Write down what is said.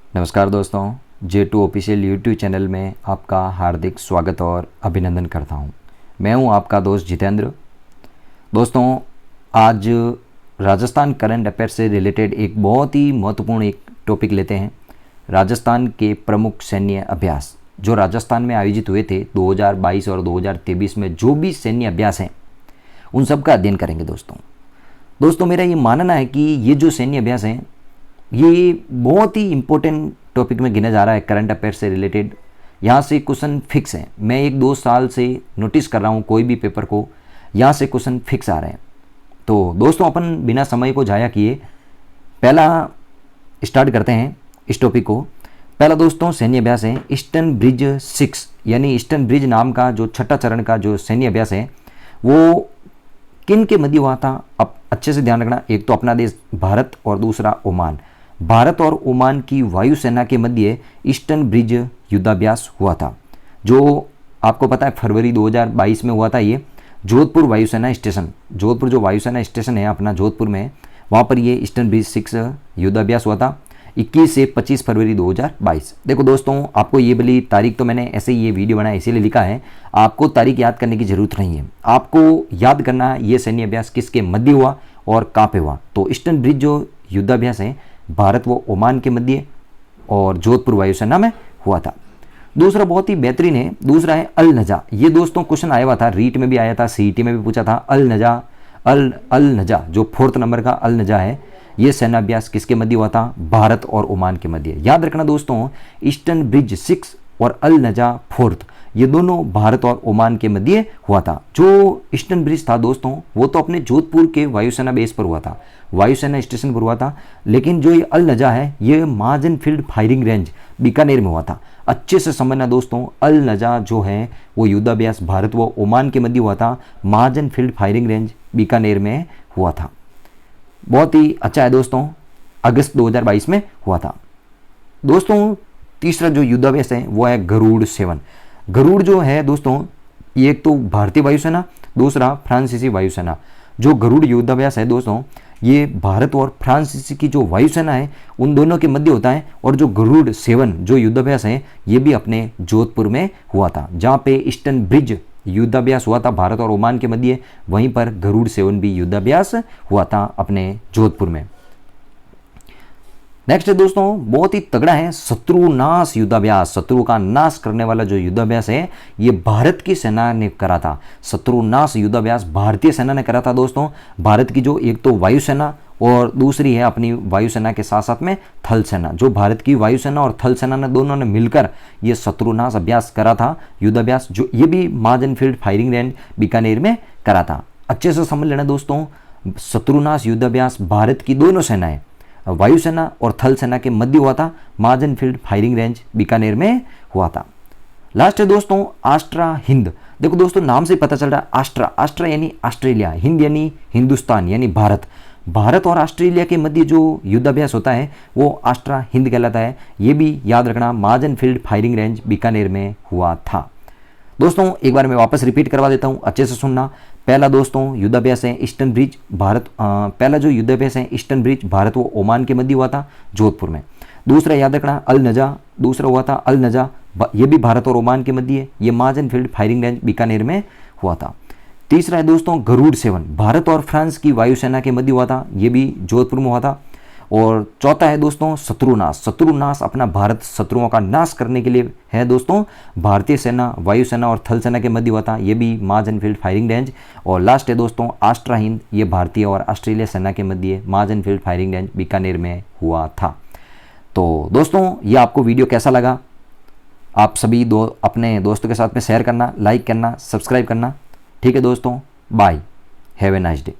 नमस्कार दोस्तों, J2 official YouTube channel में आपका हार्दिक स्वागत और अभिनंदन करता हूं। मैं हूं आपका दोस्त जितेंद्र। दोस्तों, आज राजस्थान करंट अफेयर से रिलेटेड एक बहुत ही महत्वपूर्ण एक टॉपिक लेते हैं। राजस्थान के प्रमुख सैन्य अभ्यास जो राजस्थान में आयोजित हुए थे 2022 और 2023 में, जो भी सैन्य अभ्यास हैं उन सब का अध्ययन करेंगे। दोस्तों मेरा ये मानना है कि ये जो सैन्य अभ्यास हैं ये बहुत ही इम्पोर्टेंट टॉपिक में गिना जा रहा है। करंट अफेयर से रिलेटेड यहाँ से क्वेश्चन फिक्स हैं। मैं 1-2 साल से नोटिस कर रहा हूँ कोई भी पेपर को यहाँ से क्वेश्चन फिक्स आ रहे हैं। तो दोस्तों अपन बिना समय को जाया किए पहला स्टार्ट करते हैं इस टॉपिक को। पहला दोस्तों सैन्य अभ्यास है ईस्टर्न ब्रिज 6, यानी ईस्टर्न ब्रिज नाम का जो छठा चरण का जो सैन्य अभ्यास है वो किन के मध्य हुआ था। अब अच्छे से ध्यान रखना, एक तो अपना देश भारत और दूसरा ओमान। भारत और ओमान की वायुसेना के मध्य ईस्टर्न ब्रिज युद्धाभ्यास हुआ था, जो आपको पता है फरवरी 2022 में हुआ था। ये जोधपुर वायुसेना स्टेशन, जोधपुर जो वायुसेना स्टेशन है अपना जोधपुर में, वहाँ पर ये ईस्टर्न ब्रिज 6 युद्धाभ्यास हुआ था 21 से 25 फरवरी 2022। देखो दोस्तों, आपको ये वाली तारीख तो मैंने ऐसे ही ये वीडियो बनाया इसीलिए लिखा है, आपको तारीख याद करने की ज़रूरत नहीं है। आपको याद करना है ये सैन्य अभ्यास किसके मध्य हुआ और कहाँ पे हुआ। तो ईस्टर्न ब्रिज जो युद्धाभ्यास है भारत व ओमान के मध्य और जोधपुर वायुसेना में हुआ था। दूसरा बहुत ही बेहतरीन है, दूसरा है अल नजा। ये दोस्तों क्वेश्चन आया हुआ था, रीट में भी आया था, सीईटी में भी पूछा था। अल नजा जो 4th नंबर का अल नजा है, ये सेनाभ्यास किसके मध्य हुआ था? भारत और ओमान के मध्य। याद रखना दोस्तों, ईस्टर्न ब्रिज 6 और अल नजा 4th ये दोनों भारत और ओमान के मध्य हुआ था। जो ईस्टर्न ब्रिज था दोस्तों वो तो अपने जोधपुर के वायुसेना बेस पर हुआ था, वायुसेना स्टेशन पर हुआ था। लेकिन जो ये अल नजा है ये महाजन फील्ड फायरिंग रेंज बीकानेर में हुआ था। अच्छे से समझना दोस्तों, अल नजा जो है वो युद्धाभ्यास भारत व ओमान के मध्य हुआ था, महाजन फील्ड फायरिंग रेंज बीकानेर में हुआ था। बहुत ही अच्छा है दोस्तों, अगस्त 2022 में हुआ था। दोस्तों तीसरा जो युद्धाभ्यास है वो है गरुड़ 7। गरुड़ जो है दोस्तों ये एक तो भारतीय वायुसेना, दूसरा फ्रांसीसी वायुसेना। जो गरुड़ युद्धाभ्यास है दोस्तों ये भारत और फ्रांस की जो वायुसेना है उन दोनों के मध्य होता है। और जो गरुड़ 7 जो युद्धाभ्यास है ये भी अपने जोधपुर में हुआ था, जहाँ पे ईस्टर्न ब्रिज युद्धाभ्यास हुआ था भारत और ओमान के मध्य, वहीं पर गरुड़ 7 भी युद्धाभ्यास हुआ था अपने जोधपुर में। नेक्स्ट है दोस्तों बहुत ही तगड़ा है शत्रुनाश युद्धाभ्यास। शत्रु का नाश करने वाला जो युद्धाभ्यास है ये भारत की सेना ने करा था। शत्रुनाश युद्धाभ्यास भारतीय सेना ने करा था दोस्तों। भारत की जो एक तो वायुसेना और दूसरी है अपनी वायुसेना के साथ साथ में थल सेना, जो भारत की वायुसेना और थल सेना ने दोनों ने मिलकर ये शत्रुनाश अभ्यास करा था युद्धाभ्यास, जो ये भी महाजन फील्ड फायरिंग रेंज बीकानेर में करा था। अच्छे से समझ लेना दोस्तों, शत्रुनाश युद्धाभ्यास भारत की दोनों सेनाएं वायुसेना और थल सेना के मध्य हुआ था, महाजन फील्ड फायरिंग रेंज बीकानेर में हुआ था। लास्ट है दोस्तों आस्ट्रा हिंद। देखो दोस्तों नाम से पता चल रहा है आस्ट्रा, आस्ट्रा यानी ऑस्ट्रेलिया, हिंद यानी हिंदुस्तान यानी भारत। भारत और ऑस्ट्रेलिया के मध्य जो युद्धाभ्यास होता है वो आस्ट्रा हिंद कहलाता है। ये भी याद रखना महाजन फील्ड फायरिंग रेंज बीकानेर में हुआ था। दोस्तों एक बार मैं वापस रिपीट करवा देता हूँ, अच्छे से सुनना। पहला दोस्तों युद्धाभ्यास है ईस्टर्न ब्रिज भारत, पहला जो युद्धाभ्यास है ईस्टर्न ब्रिज भारत व ओमान के मध्य हुआ था जोधपुर में। दूसरा याद रखना अल नजा, दूसरा हुआ था अल नजा, ये भी भारत और ओमान के मध्य है, ये महाजन फील्ड फायरिंग रेंज बीकानेर में हुआ था। तीसरा है दोस्तों गरुड़ 7 भारत और फ्रांस की वायुसेना के मध्य हुआ था, ये भी जोधपुर में हुआ था। और चौथा है दोस्तों शत्रुनाश। शत्रुनाश अपना भारत शत्रुओं का नाश करने के लिए है दोस्तों, भारतीय सेना वायुसेना और थल सेना के मध्य हुआ था, ये भी महाजन फील्ड फायरिंग रेंज। और लास्ट है दोस्तों आस्ट्रा हिंद, ये भारतीय और ऑस्ट्रेलिया सेना के मध्य महाजन फील्ड फायरिंग रेंज बीकानेर में हुआ था। तो दोस्तों ये आपको वीडियो कैसा लगा आप सभी अपने दोस्तों के साथ में शेयर करना, लाइक करना, सब्सक्राइब करना। ठीक है दोस्तों, bye, have a nice day.